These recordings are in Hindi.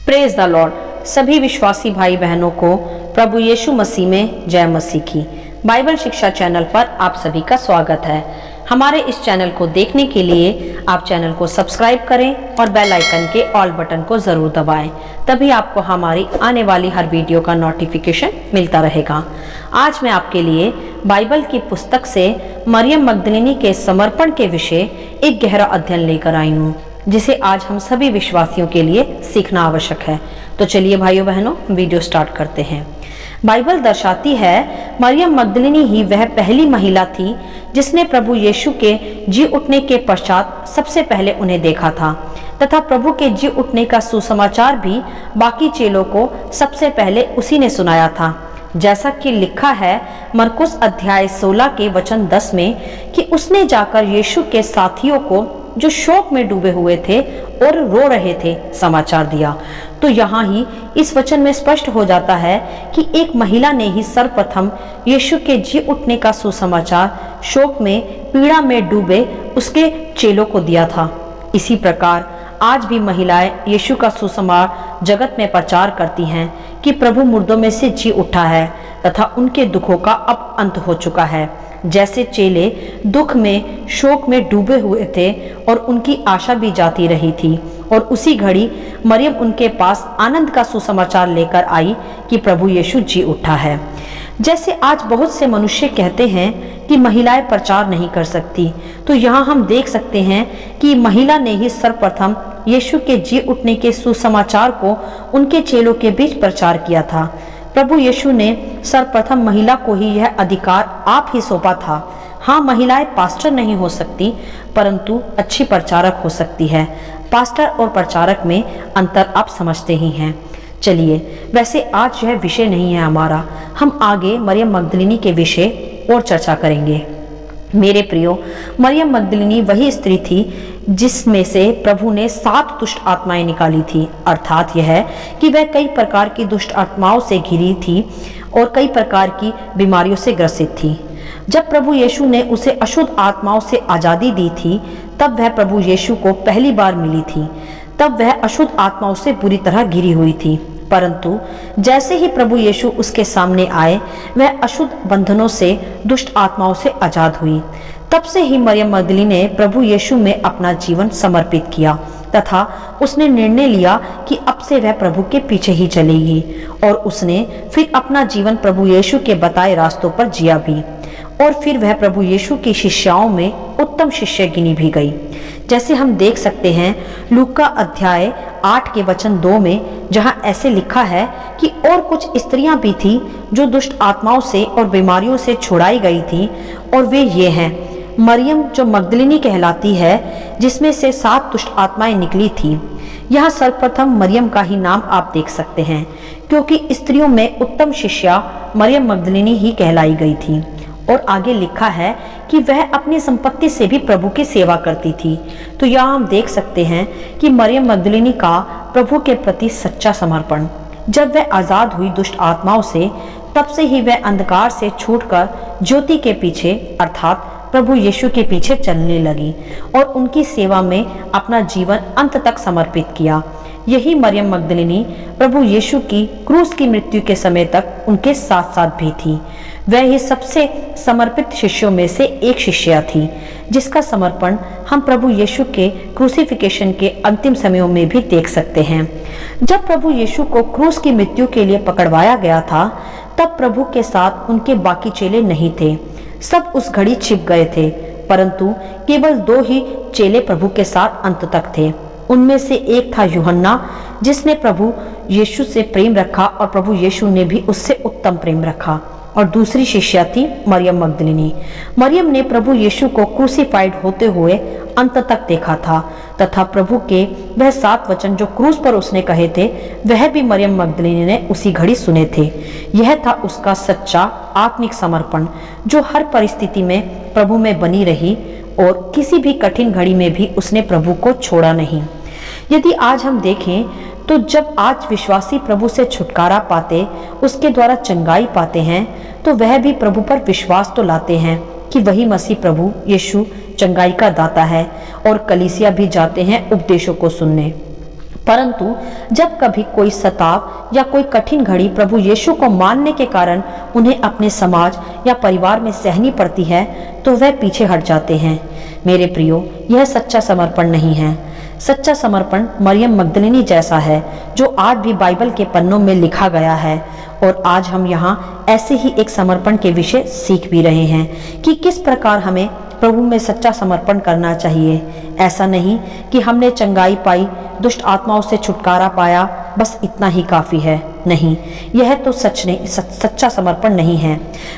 Praise the Lord. सभी विश्वासी भाई बहनों को प्रभु यीशु मसीह में जय मसीह की। बाइबल शिक्षा चैनल पर आप सभी का स्वागत है। हमारे इस चैनल को देखने के लिए आप चैनल को सब्सक्राइब करें और बेल आइकन के ऑल बटन को जरूर दबाएं, तभी आपको हमारी आने वाली हर वीडियो का नोटिफिकेशन मिलता रहेगा। आज मैं आपके लिए बाइबल की पुस्तक से मरियम मगदलीनी के समर्पण के विषय एक गहरा अध्ययन लेकर आई हूँ, जिसे आज हम सभी विश्वासियों के लिए सीखना आवश्यक है। तो चलिए भाइयों बहनों, वीडियो स्टार्ट करते हैं। बाइबल दर्शाती है मरियम मगदलीनी ही वह पहली महिला थी जिसने प्रभु यीशु के जी उठने के पश्चात सबसे पहले उन्हें देखा था, तथा प्रभु के जी उठने का सुसमाचार भी बाकी चेलों को सबसे पहले उसी ने सुनाया था। जैसा कि लिखा है मरकुस अध्याय 16 के वचन 10 में कि उसने जाकर यीशु के साथियों को जो शोक में डूबे हुए थे और रो रहे थे समाचार दिया। तो यहाँ ही इस वचन में स्पष्ट हो जाता है कि एक महिला ने ही सर्वप्रथम यीशु के जी उठने का सुसमाचार शोक में पीड़ा में डूबे उसके चेलों को दिया था। इसी प्रकार आज भी महिलाएं यीशु का सुसमाचार जगत में प्रचार करती हैं कि प्रभु मुर्दों में से जी उठा है तथा उनके दुखों का अब अंत हो चुका है। जैसे चेले दुख में शोक में डूबे हुए थे और उनकी आशा भी जाती रही थी, और उसी घड़ी मरियम उनके पास आनंद का सुसमाचार लेकर आई कि प्रभु यीशु जी उठा है। जैसे आज बहुत से मनुष्य कहते हैं कि महिलाएं प्रचार नहीं कर सकती, तो यहाँ हम देख सकते हैं कि महिला ने ही सर्वप्रथम यीशु के जी उठने के सुसमाचार को उनके चेलों के बीच प्रचार किया था। प्रभु यीशु ने सर्वप्रथम महिला को ही यह अधिकार आप ही सौंपा था। हाँ, महिलाएं पास्टर नहीं हो सकती, परंतु अच्छी प्रचारक हो सकती है। पास्टर और प्रचारक में अंतर आप समझते ही हैं। चलिए, वैसे आज यह विषय नहीं है हमारा, हम आगे मरियम मगदलीनी के विषय और चर्चा करेंगे। मेरे प्रियो, मरियम मगदलीनी वही स्त्री थी जिसमें से प्रभु ने 7 दुष्ट आत्माएं निकाली थी। अर्थात यह कि वह कई प्रकार की दुष्ट आत्माओं से घिरी थी और कई प्रकार की बीमारियों से ग्रसित थी। जब प्रभु यीशु ने उसे अशुद्ध आत्माओं से आज़ादी दी थी, तब वह प्रभु यीशु को पहली बार मिली थी। तब वह अशुद्ध आत्माओं से बुरी तरह घिरी हुई थी, परंतु जैसे ही प्रभु यीशु उसके सामने आए, वह अशुद्ध बंधनों से, दुष्ट आत्माओं से आजाद हुई। तब से ही मरियम मगदलीनी ने प्रभु यीशु में अपना जीवन समर्पित किया तथा उसने निर्णय लिया कि अब से वह प्रभु के पीछे ही चलेगी, और उसने फिर अपना जीवन प्रभु यीशु के बताए रास्तों पर जिया भी, और फिर वह प्रभु यीशु की शिष्याओं में उत्तम शिष्य गिनी भी गई। जैसे हम देख सकते हैं लूका अध्याय 8 के वचन 2 में, जहाँ ऐसे लिखा है कि और कुछ स्त्रियां भी थी जो दुष्ट आत्माओं से और बीमारियों से छुड़ाई गई थी, और वे ये हैं मरियम जो मगदलीनी कहलाती है, जिसमें से 7 दुष्ट आत्माएं निकली थी। यहाँ सर्वप्रथम मरियम का ही नाम आप देख सकते हैं, क्योंकि स्त्रियों में उत्तम शिष्या मरियम मगदलीनी ही कहलाई गई थी। और आगे लिखा है कि वह अपनी संपत्ति से भी प्रभु की सेवा करती थी। तो यहाँ हम देख सकते हैं कि मरियम मगदलीनी का प्रभु के प्रति सच्चा समर्पण। जब वह आजाद हुई दुष्ट आत्माओं से, तब से ही वह अंधकार से छूटकर ज्योति के पीछे अर्थात प्रभु यीशु के पीछे चलने लगी और उनकी सेवा में अपना जीवन अंत तक समर्पित किया। यही मरियम मगदलीनी प्रभु यीशु की क्रूस की मृत्यु के समय तक उनके साथ साथ भी थी। वह ही सबसे समर्पित शिष्यों में से एक शिष्या थी, जिसका समर्पण हम प्रभु यीशु के क्रूसिफिकेशन के अंतिम समयों में भी देख सकते हैं। जब प्रभु यीशु को क्रूस की मृत्यु के लिए पकड़वाया गया था, तब प्रभु के साथ उनके बाकी चेले नहीं थे। सब उस घड़ी छिप गए थे, परंतु केवल 2 ही चेले प्रभु के साथ अंत तक थे। उनमें से एक था यूहन्ना, जिसने प्रभु यीशु से प्रेम रखा और प्रभु यीशु ने भी उससे उत्तम प्रेम रखा, और दूसरी शिष्या थी मरियम मगदलीनी। मरियम ने प्रभु यीशु को क्रूसिफाइड होते हुए अंत तक देखा था, तथा प्रभु के वह 7 वचन जो क्रूस पर उसने कहे थे, वह भी मरियम मगदलीनी ने उसी घड़ी सुने थे। यह था उसका सच्चा आत्मिक समर्पण, जो हर परिस्थिति में प्रभु में बनी रही और किसी भी कठिन घड़ी में भी उसने प्रभु को छोड़ा नहीं। यदि आज हम देखें तो जब आज विश्वासी प्रभु से छुटकारा पाते, उसके द्वारा चंगाई पाते हैं, तो वह भी प्रभु पर विश्वास तो लाते हैं कि वही मसीह प्रभु यीशु चंगाई का दाता है, और कलीसिया भी जाते हैं उपदेशों को सुनने। परंतु जब कभी कोई सताव या कोई कठिन घड़ी प्रभु यीशु को मानने के कारण उन्हें अपने समाज या परिवार में सहनी पड़ती है तो वह पीछे हट जाते हैं। मेरे प्रियो, यह सच्चा समर्पण नहीं है। सच्चा समर्पण मरियम मगदलिनी जैसा है, जो आज भी बाइबल के पन्नों में लिखा गया है। और आज हम यहाँ ऐसे ही एक समर्पण के विषय सीख भी रहे हैं कि किस प्रकार हमें प्रभु में सच्चा समर्पण करना चाहिए। ऐसा नहीं कि हमने चंगाई पाई, दुष्ट आत्माओं से छुटकारा पाया, बस इतना ही काफी है। नहीं, यह तो सच्चा समर्पण नहीं है।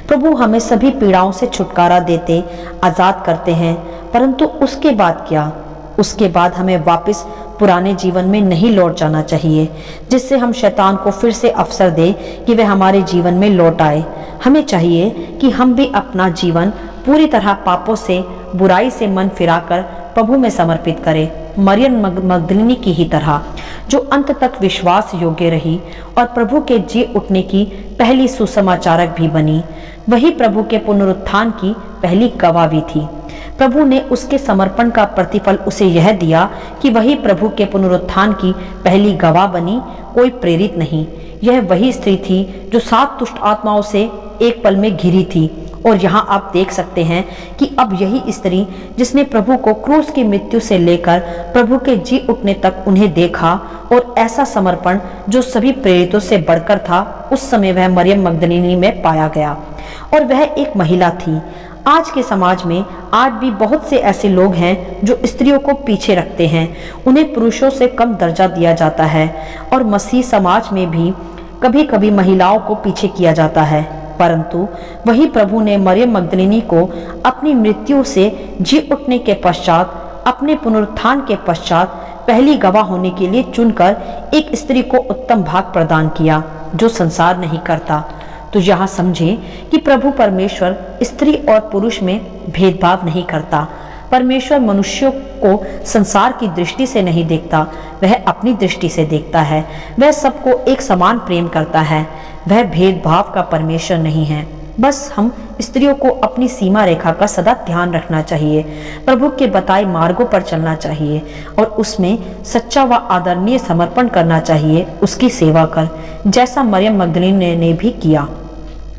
प्रभु हमें सभी पीड़ाओं से छुटकारा देते, आजाद करते हैं, परंतु उसके बाद क्या? उसके बाद हमें वापस पुराने जीवन में नहीं लौट जाना चाहिए, जिससे हम शैतान को फिर से अवसर दे कि वह हमारे जीवन में लौट आए। हमें चाहिए कि हम भी अपना जीवन पूरी तरह पापों से, बुराई से मन फिराकर प्रभु में समर्पित करें, मरियम मगदलिनी की ही तरह, जो अंत तक विश्वास योग्य रही और प्रभु के जी उठने की पहली सुसमाचारक भी बनी। वही प्रभु के पुनरुत्थान की पहली गवाह भी थी। प्रभु ने उसके समर्पण का प्रतिफल उसे यह दिया कि वही प्रभु के पुनरुत्थान की पहली गवाह बनी, कोई प्रेरित नहीं। यह वही स्त्री थी जो 7 दुष्ट आत्माओं से एक पल में घिरी थी। और यहाँ आप देख सकते हैं कि अब यही स्त्री, जिसने प्रभु को क्रूस की मृत्यु से लेकर प्रभु के जी उठने तक उन्हें देखा, और ऐसा समर्पण जो सभी प्रेरितों से बढ़कर था, उस समय वह मरियम मगदलिनी में पाया गया। और वह एक महिला थी। आज के समाज में आज भी बहुत से ऐसे लोग हैं जो स्त्रियों को पीछे रखते हैं, उन्हें पुरुषों से कम दर्जा दिया जाता है, और मसीह समाज में भी कभी कभी महिलाओं को पीछे किया जाता है। परंतु वही प्रभु ने मरियम मगदलिनी को अपनी मृत्यु से जी उठने के पश्चात, अपने पुनरुत्थान के पश्चात पहली गवाह होने के लिए चुनकर एक स्त्री को उत्तम भाग प्रदान किया, जो संसार नहीं करता। तो यहाँ समझें कि प्रभु परमेश्वर स्त्री और पुरुष में भेदभाव नहीं करता। परमेश्वर मनुष्यों को संसार की दृष्टि से नहीं देखता, वह अपनी दृष्टि से देखता है। वह सबको एक समान प्रेम करता है। वह भेदभाव का परमेश्वर नहीं है। बस हम स्त्रियों को अपनी सीमा रेखा का सदा ध्यान रखना चाहिए, प्रभु के बताए मार्गों पर चलना चाहिए और उसमें सच्चा व आदरणीय समर्पण करना चाहिए, उसकी सेवा कर, जैसा मरियम मगदलिनी ने भी किया।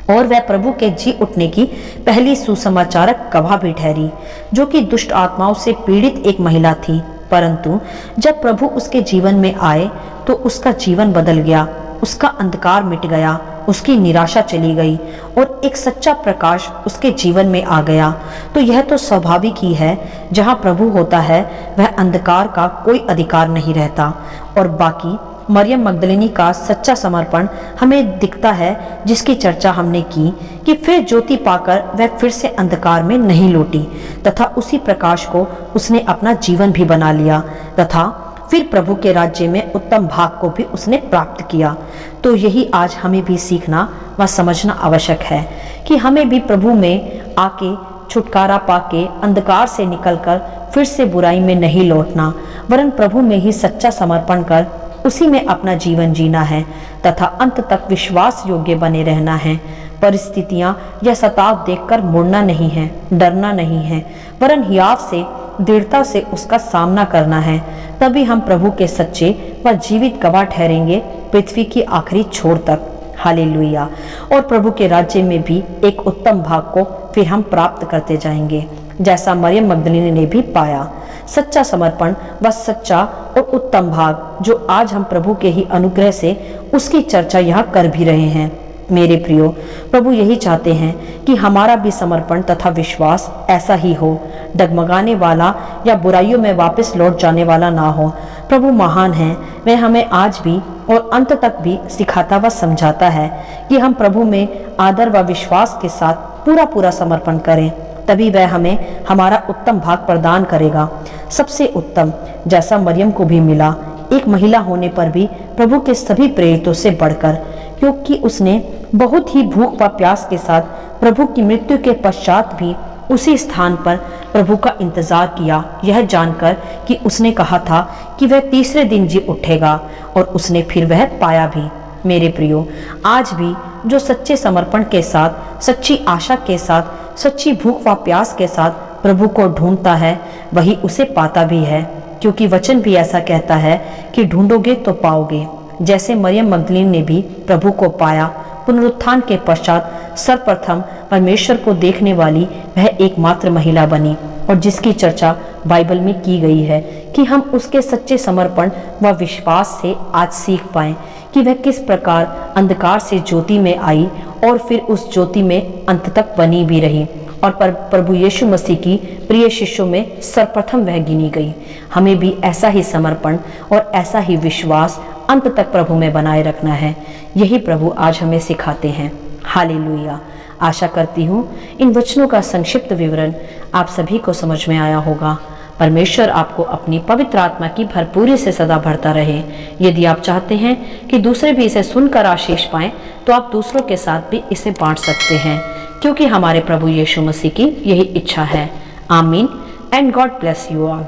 और वह प्रभु के जी उठने की पहली सुसमाचारक गवाह भी ठहरी, जो कि दुष्ट आत्माओं से पीड़ित एक महिला थी। परंतु जब प्रभु उसके जीवन में आए तो उसका जीवन बदल गया, उसका अंधकार मिट गया, उसकी निराशा चली गई और एक सच्चा प्रकाश उसके जीवन में आ गया। तो यह तो स्वाभाविक ही है, जहाँ प्रभु होता है वह अंधकार का कोई अधिकार नहीं रहता। और बाकी मरियम मगदलिनी का सच्चा समर्पण हमें दिखता है, जिसकी चर्चा हमने की, कि फिर ज्योति पाकर वह फिर से अंधकार में नहीं लौटी, तथा उसी प्रकाश को उसने अपना जीवन भी बना लिया, तथा फिर प्रभु के राज्य में उत्तम भाग को भी उसने प्राप्त किया। तो यही आज हमें भी सीखना व समझना आवश्यक है कि हमें भी प्रभु में आके छुटकारा पाके अंधकार से निकलकर फिर से बुराई में नहीं लौटना, वरन प्रभु में ही सच्चा समर्पण कर उसी में अपना जीवन जीना है, तथा अंत तक विश्वास योग्य बने रहना है। परिस्थितियां या सताव देखकर मुड़ना नहीं है, डरना नहीं है, वरन हियाव से, दृढ़ता से उसका सामना करना है। तभी हम प्रभु के सच्चे व जीवित गवाह ठहरेंगे पृथ्वी की आखिरी छोर तक। हालेलुया। और प्रभु के राज्य में भी एक उत्तम भाग को फिर हम प्राप्त करते जाएंगे, जैसा मरियम मगदलिनी ने भी पाया। सच्चा समर्पण व सच्चा और उत्तम भाग, जो आज हम प्रभु के ही अनुग्रह से उसकी चर्चा यहाँ कर भी रहे हैं। मेरे प्रियो, प्रभु यही चाहते हैं कि हमारा भी समर्पण तथा विश्वास ऐसा ही हो, डगमगाने वाला या बुराइयों में वापस लौट जाने वाला ना हो। प्रभु महान है, वह हमें आज भी और अंत तक भी सिखाता व समझाता है कि हम प्रभु में आदर व विश्वास के साथ पूरा समर्पण करें, तभी वह हमें हमारा उत्तम भाग प्रदान करेगा, सबसे उत्तम, जैसा मरियम को भी मिला, एक महिला होने पर भी प्रभु के सभी प्रेरितों से बढ़कर, क्योंकि उसने बहुत ही भूख व प्यास के साथ प्रभु की मृत्यु के पश्चात भी उसी स्थान पर प्रभु का इंतजार किया, यह जानकर कि उसने कहा था कि वह तीसरे दिन जी उठेगा, और उसने फिर वह पाया भी। मेरे प्रियो, आज भी जो सच्चे समर्पण के साथ, सच्ची आशा के साथ, सच्ची भूख व प्यास के साथ प्रभु को ढूंढता है, वही उसे पाता भी है। क्योंकि वचन भी ऐसा कहता है कि ढूंढोगे तो पाओगे। जैसे मरियम मगदलीन ने भी प्रभु को पाया, पुनरुत्थान के पश्चात सर्वप्रथम परमेश्वर को देखने वाली वह एकमात्र महिला बनी, और जिसकी चर्चा बाइबल में की गई है कि हम उसके सच्चे समर्पण व विश्वास से आज सीख पाएं कि वह किस प्रकार अंधकार से ज्योति में आई और फिर उस ज्योति में अंत तक बनी भी रही, और प्रभु यीशु मसीह की प्रिय शिष्यों में सर्वप्रथम वह गिनी गई। हमें भी ऐसा ही समर्पण और ऐसा ही विश्वास अंत तक प्रभु में बनाए रखना है। यही प्रभु आज हमें सिखाते हैं। हालेलुया। आशा करती हूँ इन वचनों का संक्षिप्त विवरण आप सभी को समझ में आया होगा। परमेश्वर आपको अपनी पवित्र आत्मा की भरपूरी से सदा भरता रहे। यदि आप चाहते हैं कि दूसरे भी इसे सुनकर आशीष पाएं, तो आप दूसरों के साथ भी इसे बांट सकते हैं, क्योंकि हमारे प्रभु यीशु मसीह की यही इच्छा है। आमीन and God bless you all.